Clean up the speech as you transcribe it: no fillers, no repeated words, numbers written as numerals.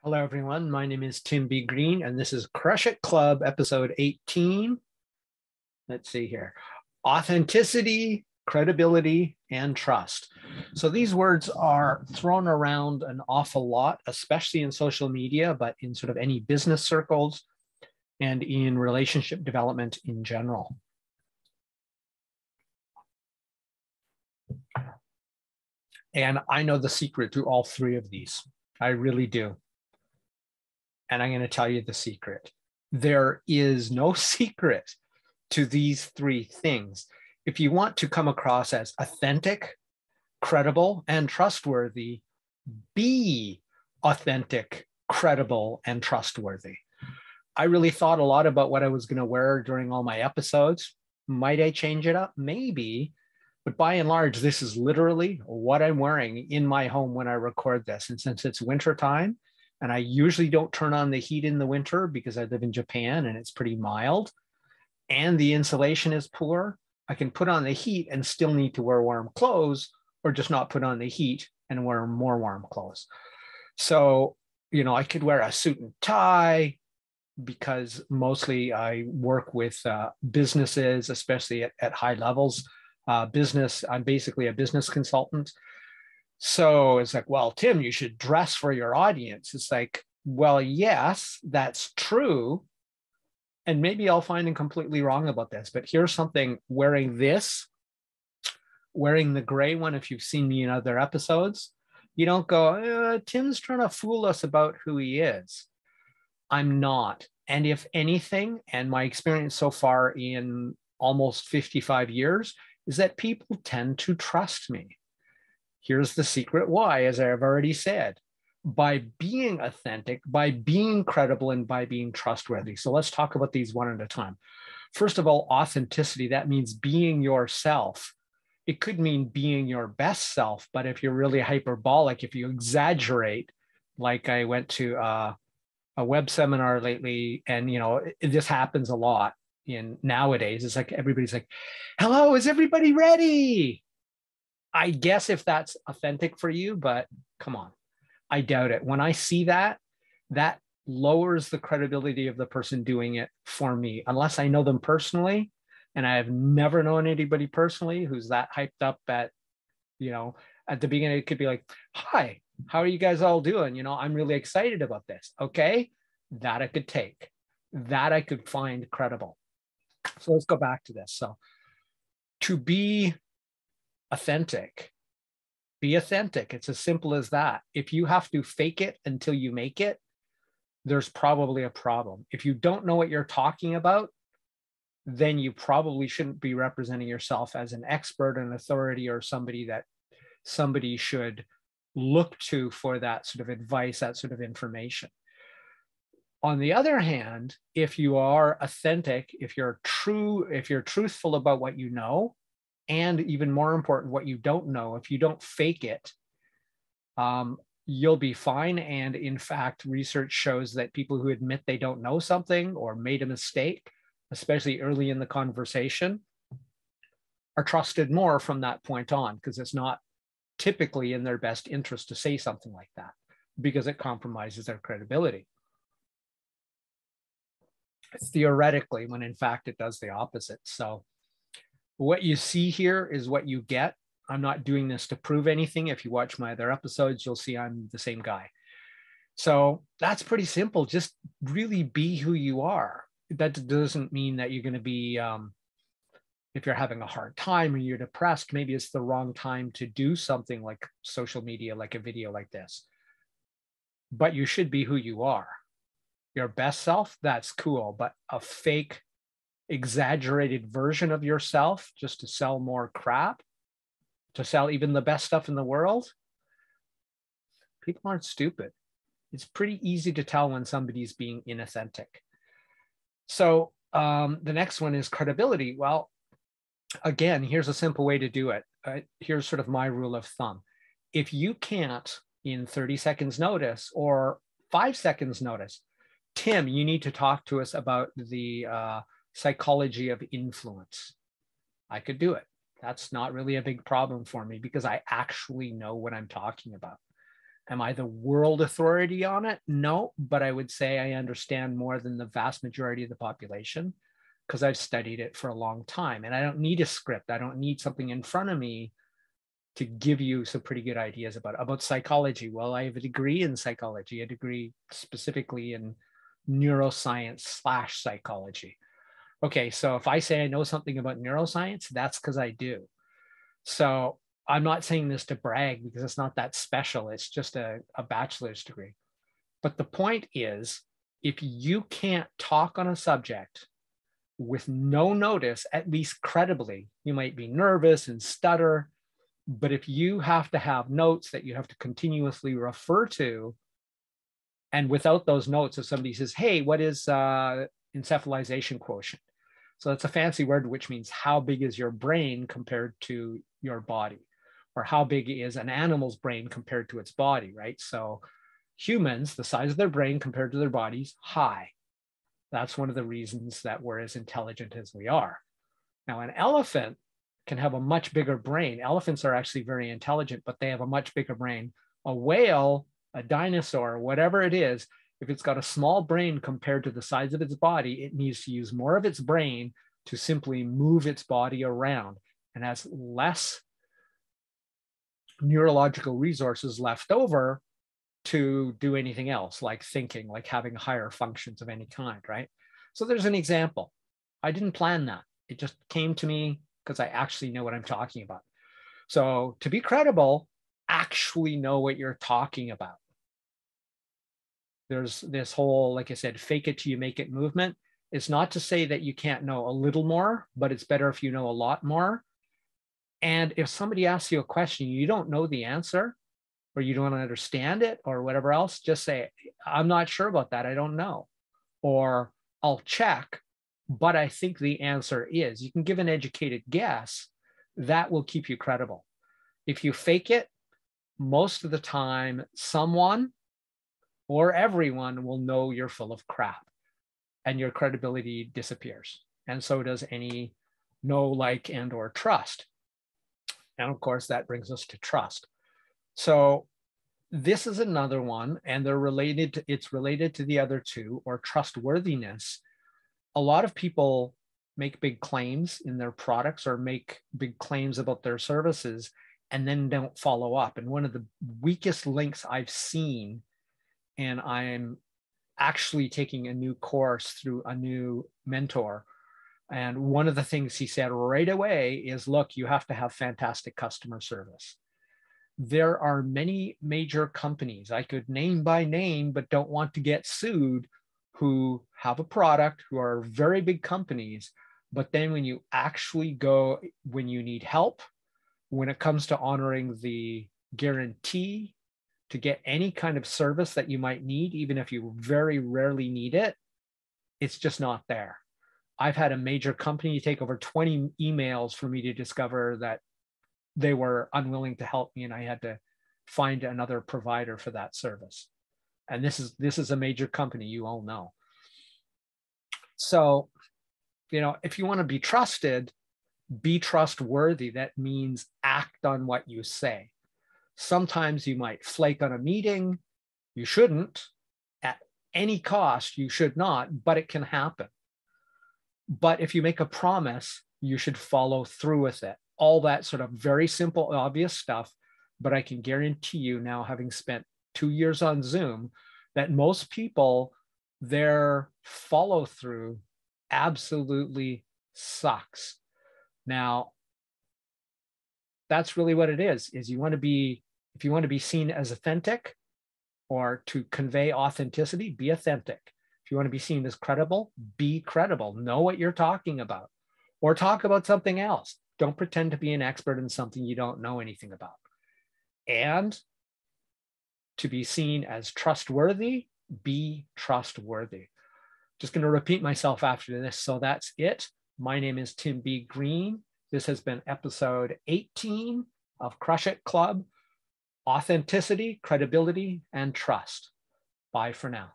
Hello, everyone. My name is Tim B. Green, and this is Crush It Club, episode 18. Let's see here. Authenticity, credibility, and trust. So these words are thrown around an awful lot, especially in social media, but in sort of any business circles and in relationship development in general. And I know the secret to all three of these. I really do. And I'm going to tell you the secret. There is no secret to these three things. If you want to come across as authentic, credible, and trustworthy, be authentic, credible, and trustworthy. I really thought a lot about what I was going to wear during all my episodes. Might I change it up? Maybe. But by and large, this is literally what I'm wearing in my home when I record this. And since it's winter time, and I usually don't turn on the heat in the winter because I live in Japan and it's pretty mild, and the insulation is poor, I can put on the heat and still need to wear warm clothes, or just not put on the heat and wear more warm clothes. So, I could wear a suit and tie because mostly I work with businesses, especially at high levels. I'm basically a business consultant. So it's like, well, Tim, you should dress for your audience. It's like, well, yes, that's true. And maybe I'll find I'm completely wrong about this, but here's something: wearing the gray one, if you've seen me in other episodes, you don't go, Tim's trying to fool us about who he is. I'm not. And if anything, and my experience so far in almost 55 years is that people tend to trust me. Here's the secret why, as I've already said: by being authentic, by being credible, and by being trustworthy. So let's talk about these one at a time. First of all, authenticity, that means being yourself. It could mean being your best self, but if you're really hyperbolic, if you exaggerate, like I went to a web seminar lately, and this happens a lot in nowadays. It's like everybody's like, hello, is everybody ready? I guess if that's authentic for you, but come on, I doubt it. When I see that, that lowers the credibility of the person doing it for me, unless I know them personally. And I have never known anybody personally who's that hyped up at the beginning. It could be like, hi, how are you guys all doing? I'm really excited about this. Okay. That I could take, that I could find credible. So let's go back to this. So to be authentic, be authentic. It's as simple as that. If you have to fake it until you make it, there's probably a problem. If you don't know what you're talking about, then you probably shouldn't be representing yourself as an expert, an authority, or somebody that somebody should look to for that sort of advice, that sort of information. On the other hand, if you are authentic, if you're truthful about what you know, and even more important, what you don't know, if you don't fake it, you'll be fine. And in fact, research shows that people who admit they don't know something or made a mistake, especially early in the conversation, are trusted more from that point on, because it's not typically in their best interest to say something like that because it compromises their credibility. Theoretically, when in fact it does the opposite. So what you see here is what you get. I'm not doing this to prove anything. If you watch my other episodes, you'll see I'm the same guy. So that's pretty simple. Just really be who you are. That doesn't mean that you're going to be, if you're having a hard time or you're depressed, maybe it's the wrong time to do something like social media, like a video like this. But you should be who you are. Your best self, that's cool. But a fake, exaggerated version of yourself just to sell more crap, to sell even the best stuff in the world, people aren't stupid. It's pretty easy to tell when somebody's being inauthentic. So the next one is credibility. Well, again, here's a simple way to do it. Here's sort of my rule of thumb. If you can't, in 30 seconds notice or 5 seconds notice, Tim, you need to talk to us about the psychology of influence, I could do it. That's not really a big problem for me because I actually know what I'm talking about. Am I the world authority on it? No, but I would say I understand more than the vast majority of the population because I've studied it for a long time. And I don't need a script. I don't need something in front of me to give you some pretty good ideas about psychology. Well, I have a degree in psychology, a degree specifically in neuroscience/psychology. Okay, so if I say I know something about neuroscience, that's because I do. So I'm not saying this to brag because it's not that special. It's just a bachelor's degree. But the point is, if you can't talk on a subject with no notice, at least credibly, you might be nervous and stutter. But if you have to have notes that you have to continuously refer to, and without those notes, if somebody says, hey, what is encephalization quotient? So that's a fancy word, which means how big is your brain compared to your body, or how big is an animal's brain compared to its body, right? So humans, the size of their brain compared to their bodies, high. That's one of the reasons that we're as intelligent as we are. Now, an elephant can have a much bigger brain. Elephants are actually very intelligent, but they have a much bigger brain. A whale, a dinosaur, whatever it is, if it's got a small brain compared to the size of its body, it needs to use more of its brain to simply move its body around and has less neurological resources left over to do anything else, like thinking, like having higher functions of any kind, right? So there's an example. I didn't plan that. It just came to me because I actually know what I'm talking about. So to be credible, actually know what you're talking about. There's this whole, like I said, fake it till you make it movement. It's not to say that you can't know a little more, but it's better if you know a lot more. And if somebody asks you a question, you don't know the answer, or you don't understand it, or whatever else, just say, I'm not sure about that. I don't know. Or I'll check, but I think the answer is. You can give an educated guess. That will keep you credible. If you fake it, most of the time, someone or everyone will know you're full of crap and your credibility disappears. And so does any know, like, and or trust. And of course, that brings us to trust. So this is another one, and they're related. It's related to the other two, or trustworthiness. A lot of people make big claims in their products or make big claims about their services and then don't follow up. And one of the weakest links I've seen, and I'm actually taking a new course through a new mentor. And one of the things he said right away is, look, you have to have fantastic customer service. There are many major companies I could name by name, but don't want to get sued, who have a product, who are very big companies. But then when you actually go, when you need help, when it comes to honoring the guarantee to get any kind of service that you might need, even if you very rarely need it, it's just not there. I've had a major company take over 20 emails for me to discover that they were unwilling to help me, and I had to find another provider for that service. And this is a major company, you all know. So, if you want to be trusted, be trustworthy. That means act on what you say. Sometimes you might flake on a meeting. You shouldn't. At any cost, you should not, but it can happen. But if you make a promise, you should follow through with it. All that sort of very simple, obvious stuff. But I can guarantee you now, having spent 2 years on Zoom, that most people, their follow through absolutely sucks. Now, that's really what it is if you want to be seen as authentic, or to convey authenticity, be authentic. If you want to be seen as credible, be credible. Know what you're talking about, or talk about something else. Don't pretend to be an expert in something you don't know anything about. And to be seen as trustworthy, be trustworthy. Just going to repeat myself after this. So that's it. My name is Tim B. Green. This has been episode 18 of Crush It Club. Authenticity, credibility, and trust. Bye for now.